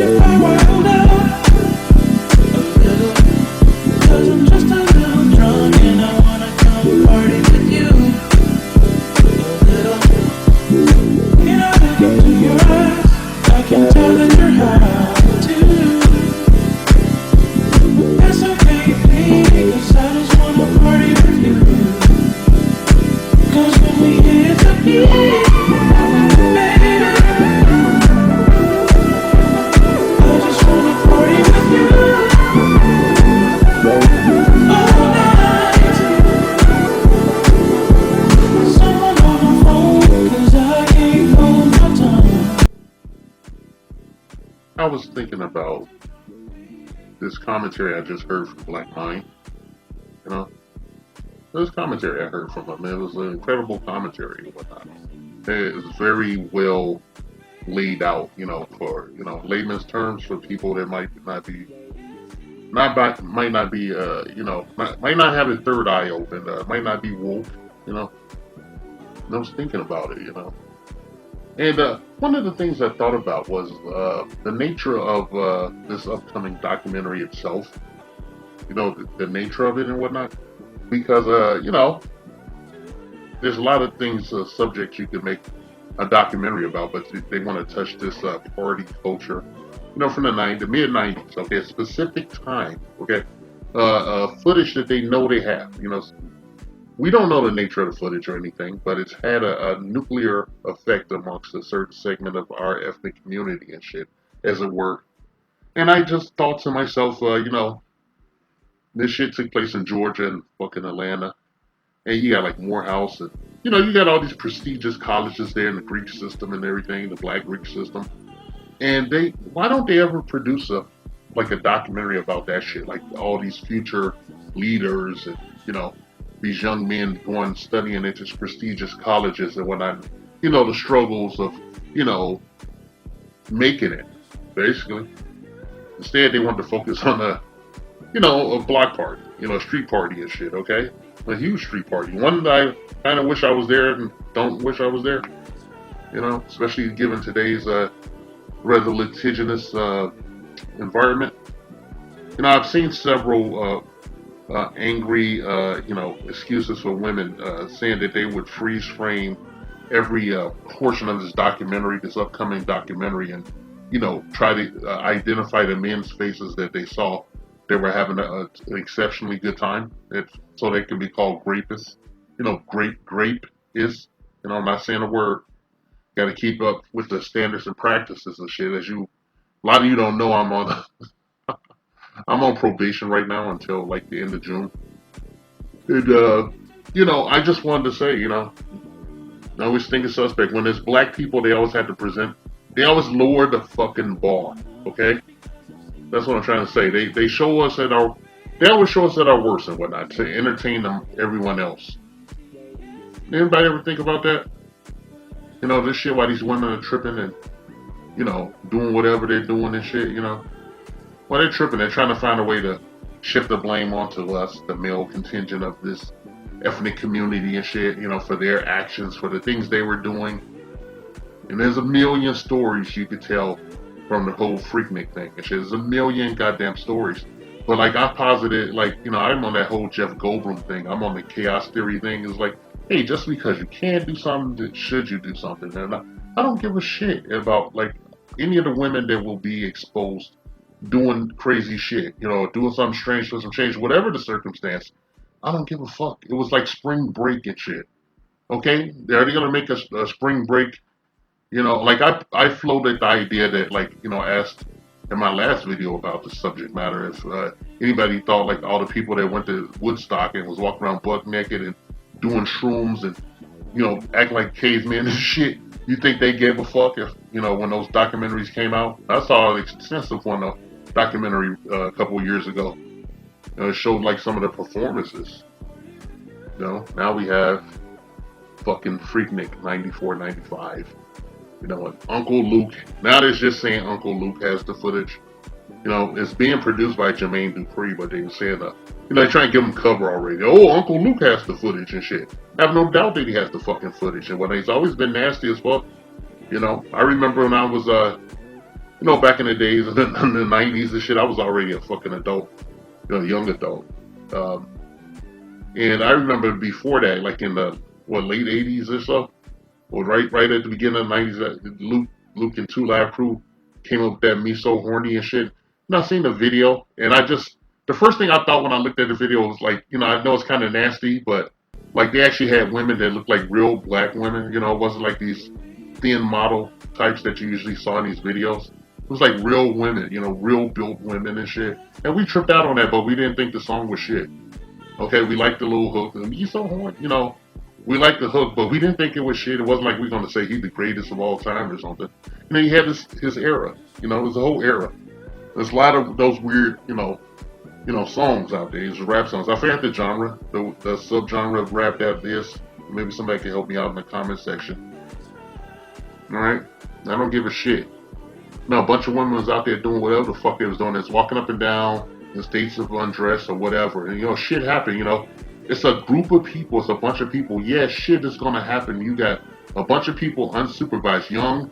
if I wild out a little, 'cause I'm just a little drunk and I wanna come party with you a little. Can I look into your eyes? I can tell that you're high too. But that's okay, baby, 'cause I just wanna party with you. 'Cause when we hit the beat, baby, I just wanna party with you all night. Someone on the phone, 'cause I can't hold my tongue. I was thinking about this commentary I just heard from Black Mind. You know, this commentary I heard from him, it was an incredible commentary and whatnot. It was very well laid out, for layman's terms for people that might not be might not be might not have a third eye open, might not be woke, you know. And I was thinking about it. And one of the things I thought about was the nature of this upcoming documentary itself. The nature of it and whatnot. Because, there's a lot of things, subjects you could make a documentary about, but they want to touch this party culture, from the mid 90s, okay, a specific time, okay, footage that they know they have, we don't know the nature of the footage or anything, but it's had a nuclear effect amongst a certain segment of our ethnic community and shit, as it were. And I just thought to myself, this shit took place in Georgia and fucking Atlanta. And you got like Morehouse and, you got all these prestigious colleges there in the Greek system and everything, the Black Greek system. And why don't they ever produce a documentary about that shit? Like all these future leaders and, these young men going studying at these prestigious colleges and whatnot. The struggles of, making it, basically. Instead, they want to focus on a block party, a street party and shit, okay? A huge street party. One that I kind of wish I was there and don't wish I was there, especially given today's rather litigious environment. I've seen several angry, excuses for women saying that they would freeze frame every portion of this upcoming documentary, and try to identify the men's faces that they saw. They were having an exceptionally good time, so they can be called grapists. Grape is. I'm not saying a word. Got to keep up with the standards and practices and shit. A lot of you don't know, I'm on probation right now until like the end of June. And I just wanted to say, I always think it's suspect when there's black people. They always have to present. They always lower the fucking bar. Okay. That's what I'm trying to say. They show us they always show us at our worst and whatnot to entertain everyone else. Anybody ever think about that? This shit while these women are tripping and, doing whatever they're doing and shit, While they're tripping, they're trying to find a way to shift the blame onto us, the male contingent of this ethnic community and shit, for their actions, for the things they were doing. And there's a million stories you could tell from the whole Freaknik thing and shit. There's a million goddamn stories. But like I posited, I'm on that whole Jeff Goldblum thing. I'm on the chaos theory thing. It's like, hey, just because you can't do something, should you do something? And I don't give a shit about like any of the women that will be exposed doing crazy shit, doing something strange for some change, whatever the circumstance. I don't give a fuck. It was like spring break and shit. Okay? Are they gonna make a spring break? Like I floated the idea that asked in my last video about the subject matter if anybody thought like all the people that went to Woodstock and was walking around butt naked and doing shrooms and act like cavemen and shit. You think they gave a fuck if when those documentaries came out? I saw an extensive one documentary a couple of years ago. It showed like some of the performances. Now we have fucking Freaknik 94, 95. And Uncle Luke. Now they're just saying Uncle Luke has the footage. It's being produced by Jermaine Dupri, but they were saying they trying to give him cover already. Oh, Uncle Luke has the footage and shit. I have no doubt that he has the fucking footage, and he's always been nasty as fuck. I remember when I was back in the days in the 90s and shit, I was already a fucking adult, young adult. Um, and I remember before that, like in the late 80s or so, or right at the beginning of the 90s, Luke and Two Live Crew came up with that "Me So Horny" and shit. And I seen the video, and the first thing I thought when I looked at the video was like, I know it's kind of nasty, but like they actually had women that looked like real black women. It wasn't like these thin model types that you usually saw in these videos. It was like real women, real built women and shit. And we tripped out on that, but we didn't think the song was shit. Okay, we liked the little hook. "You so horny," we liked the hook, but we didn't think it was shit. It wasn't like we are gonna say he's the greatest of all time or something. He had his era. It was a whole era. There's a lot of those weird, songs out there. These rap songs. I forget the genre, the subgenre of rap that is. Maybe somebody can help me out in the comment section. All right, I don't give a shit. No, a bunch of women was out there doing whatever the fuck they was doing. It's walking up and down in states of undress or whatever. And, shit happened, It's a group of people. It's a bunch of people. Yeah, shit is going to happen. You got a bunch of people unsupervised, young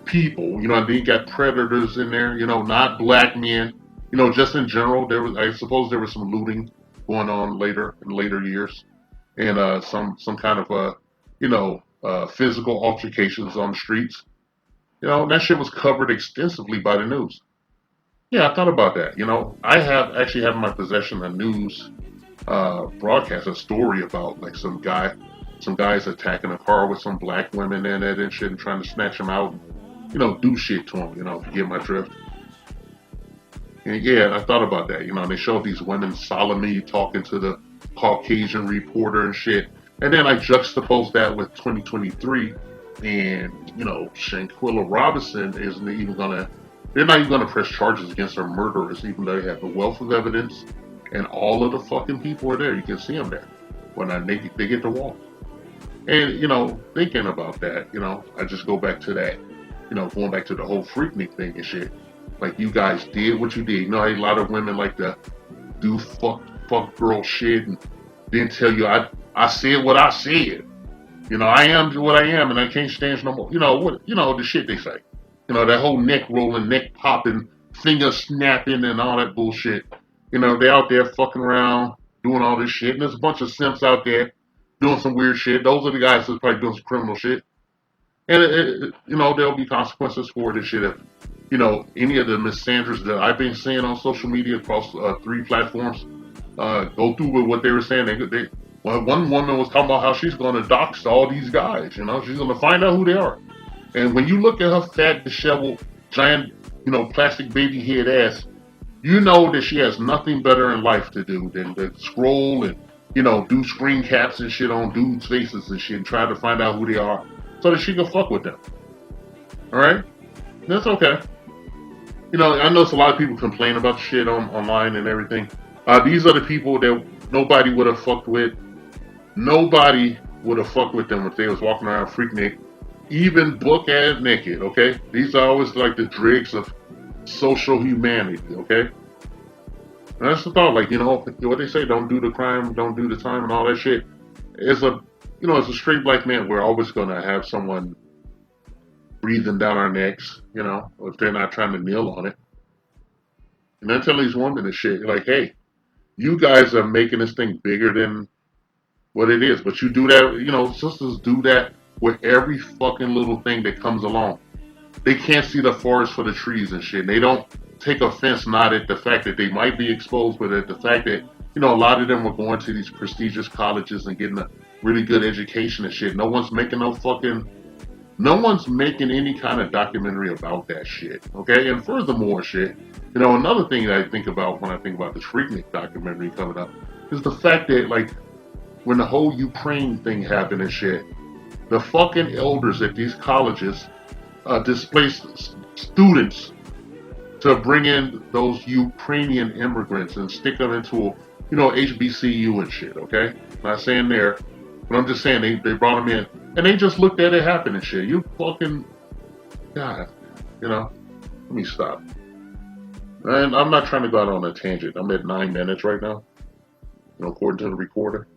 people, and then you got predators in there, not black men. Just in general, I suppose there was some looting going on in later years. And some kind of, physical altercations on the streets. That shit was covered extensively by the news. Yeah, I thought about that. I actually have in my possession a news broadcast, a story about like some guys attacking a car with some black women in it and shit and trying to snatch them out, do shit to them, if you get my drift. And yeah, I thought about that. They showed these women solemnly talking to the Caucasian reporter and shit. And then I juxtapose that with 2023 and, Shanquilla Robinson they're not even gonna press charges against her murderers, even though they have the wealth of evidence and all of the fucking people are there. You can see them there when they get to walk. And, thinking about that, I just go back to that, going back to the whole Freaknik thing and shit. Like, you guys did what you did. A lot of women like to do fuck girl shit and then tell you, I said what I said. I am what I am and I can't stand no more. The shit they say. That whole neck rolling, neck popping, finger snapping and all that bullshit. They out there fucking around, doing all this shit. And there's a bunch of simps out there doing some weird shit. Those are the guys that's probably doing some criminal shit. And, there'll be consequences for this shit if, any of the misanders that I've been seeing on social media across 3 platforms go through with what they were saying. One woman was talking about how she's going to dox all these guys. She's going to find out who they are. And when you look at her fat, disheveled, giant, plastic baby head ass, you know that she has nothing better in life to do than to scroll and, do screen caps and shit on dudes' faces and shit and try to find out who they are so that she can fuck with them. Alright? That's okay. I know a lot of people complain about shit online and everything. These are the people that nobody would have fucked with. Nobody would have fucked with them if they was walking around Freaknik, even book ass naked, okay? These are always like the dregs of social humanity, okay? And that's the thought, like, what they say, don't do the crime, don't do the time and all that shit. As a straight black man, we're always gonna have someone breathing down our necks, if they're not trying to kneel on it. And then tell these women and shit, like, hey, you guys are making this thing bigger than what it is. But you do that, sisters do that with every fucking little thing that comes along. They can't see the forest for the trees and shit. And they don't take offense not at the fact that they might be exposed, but at the fact that, a lot of them were going to these prestigious colleges and getting a really good education and shit. No one's making any kind of documentary about that shit, okay? And furthermore, shit, another thing that I think about when I think about this Freaknik documentary coming up is the fact that, like, when the whole Ukraine thing happened and shit, the fucking elders at these colleges displaced students to bring in those Ukrainian immigrants and stick them into, HBCU and shit, okay? Not saying there, but I'm just saying they brought them in. And they just looked at it happen and shit. You fucking, God, let me stop. And I'm not trying to go out on a tangent. I'm at 9 minutes right now, according to the recorder.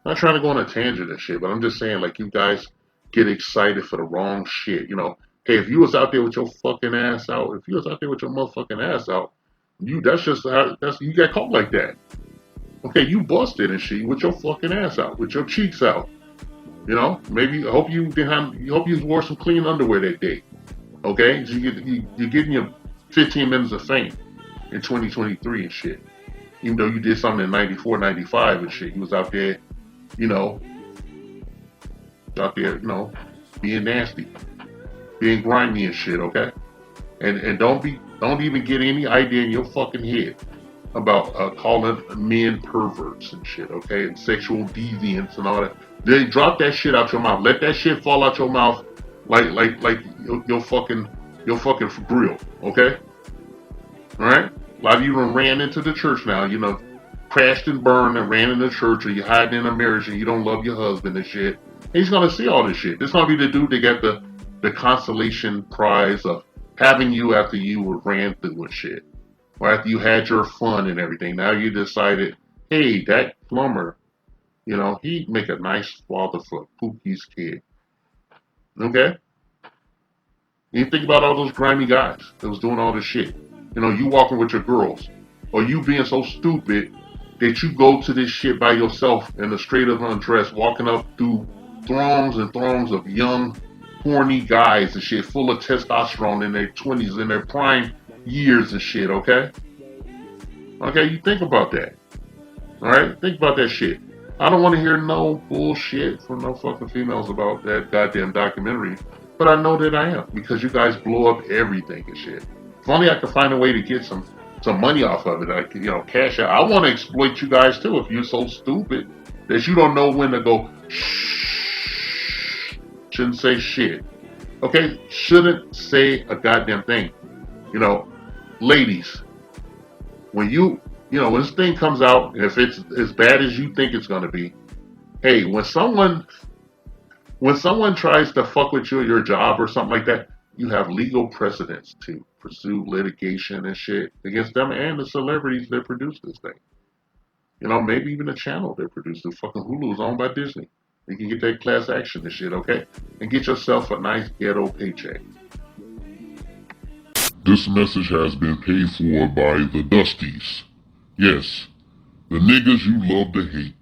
I'm not trying to go on a tangent and shit, but I'm just saying, like, you guys get excited for the wrong shit. Hey, if you was out there with your fucking ass out, if you was out there with your motherfucking ass out, that's just how you got caught like that. Okay, you busted and shit with your fucking ass out, with your cheeks out. You know, maybe I hope you wore some clean underwear that day. Okay, so you're getting your 15 minutes of fame in 2023 and shit. Even though you did something in 94, 95 and shit, you was out there, you know, being nasty, being grimy and shit. Okay, and don't even get any idea in your fucking head about calling men perverts and shit, okay, and sexual deviants and all that. They drop that shit out your mouth. Let that shit fall out your mouth like your fucking grill, okay? All right. A lot of you done ran into the church now. You know, crashed and burned and ran into the church, or you hiding in a marriage and you don't love your husband and shit. He's gonna see all this shit. This gonna be the dude that got the consolation prize of having you after you ran through and shit. Or after you had your fun and everything, now you decided, hey, that plumber, he'd make a nice father for Pookie's kid. Okay? You think about all those grimy guys that was doing all this shit. You walking with your girls. Or you being so stupid that you go to this shit by yourself in a straight up undress, walking up through throngs and throngs of young, horny guys and shit, full of testosterone in their 20s, in their prime years and shit, okay? Okay, you think about that. Alright? Think about that shit. I don't want to hear no bullshit from no fucking females about that goddamn documentary. But I know that I am, because you guys blow up everything and shit. If only I could find a way to get some money off of it, I could, cash out. I want to exploit you guys too if you're so stupid that you don't know when to go shh. Shouldn't say shit. Okay? Shouldn't say a goddamn thing. Ladies, when when this thing comes out, and if it's as bad as you think it's gonna be, hey, when someone tries to fuck with you at your job or something like that, you have legal precedents to pursue litigation and shit against them and the celebrities that produce this thing. Maybe even the channel that produced it. Fucking Hulu's owned by Disney. You can get that class action and shit, okay? And get yourself a nice ghetto paycheck. This message has been paid for by the Dusties. Yes, the niggas you love to hate.